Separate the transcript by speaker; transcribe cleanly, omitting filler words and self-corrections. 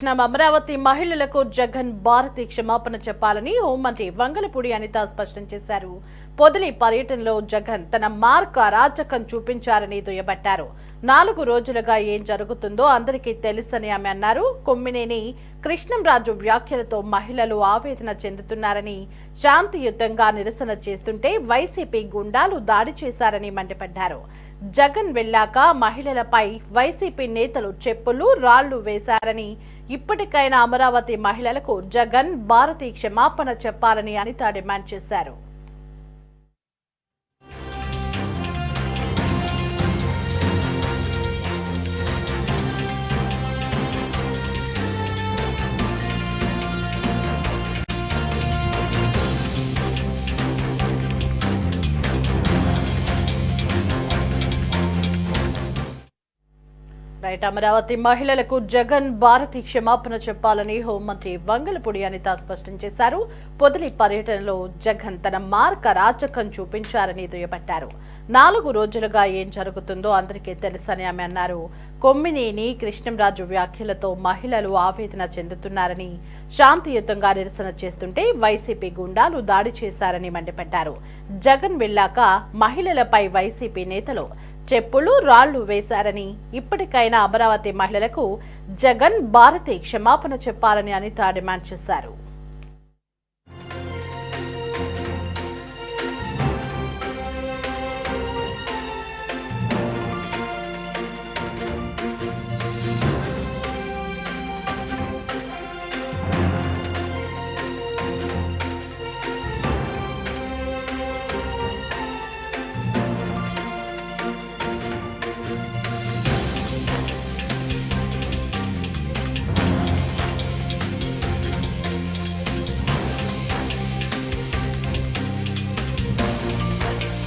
Speaker 1: అమరావతి మహిళలకు జగన్ భారతి క్షమాపణ చెప్పాలని హోంమంత్రి వంగలపూడి అనిత స్పష్టం చేశారు. పొదిలి పర్యటనలో జగన్ తన మార్క్ అరాచకం చూపించారని దుయ్యబట్టారు. 4 రోజులుగా ఏం జరుగుతుందో అందరికీ తెలుసని ఆమె అన్నారు. కొమ్మినేని కృష్ణంరాజు వ్యాఖ్యలతో మహిళలు ఆవేదన చెందుతున్నారని, శాంతియుతంగా నిరసన చేస్తుంటే వైసీపీ గుండాలు దాడి చేశారని మండిపడ్డారు. జగన్ వెళ్లాక మహిళలపై వైసీపీ నేతలు చెప్పులు రాళ్లు వేశారని, ఇప్పటికైనా అమరావతి మహిళలకు జగన్ భారతి క్షమాపణ చెప్పాలని అనిత డిమాండ్ చేశారు. అమరావతి మహిళలకు జగన్ భారతి క్షమాపణ చెప్పాలని హోంమంత్రి వంగలపూడి అనిత స్పష్టం చేశారు. పొదిలి పర్యటనలో జగన్ తన మార్క్ అరాచకం చూపించారని దుయ్యబట్టారు. 4 రోజులుగా ఏం జరుగుతుందో అందరికీ తెలుసని ఆమె అన్నారు. కొమ్మినేని కృష్ణంరాజు వ్యాఖ్యలతో మహిళలు ఆవేదన చెందుతున్నారని, శాంతియుతంగా నిరసన చేస్తుంటే వైసీపీ గుండాలు దాడి చేశారని మండిపడ్డారు. జగన్ వెళ్లాక మహిళలపై వైసీపీ నేతలు చెప్పులు రాళ్లు వేశారని, ఇప్పటికైనా అమరావతి మహిళలకు జగన్ భారతి క్షమాపణ చెప్పాలని అనిత డిమాండ్ చేశారు.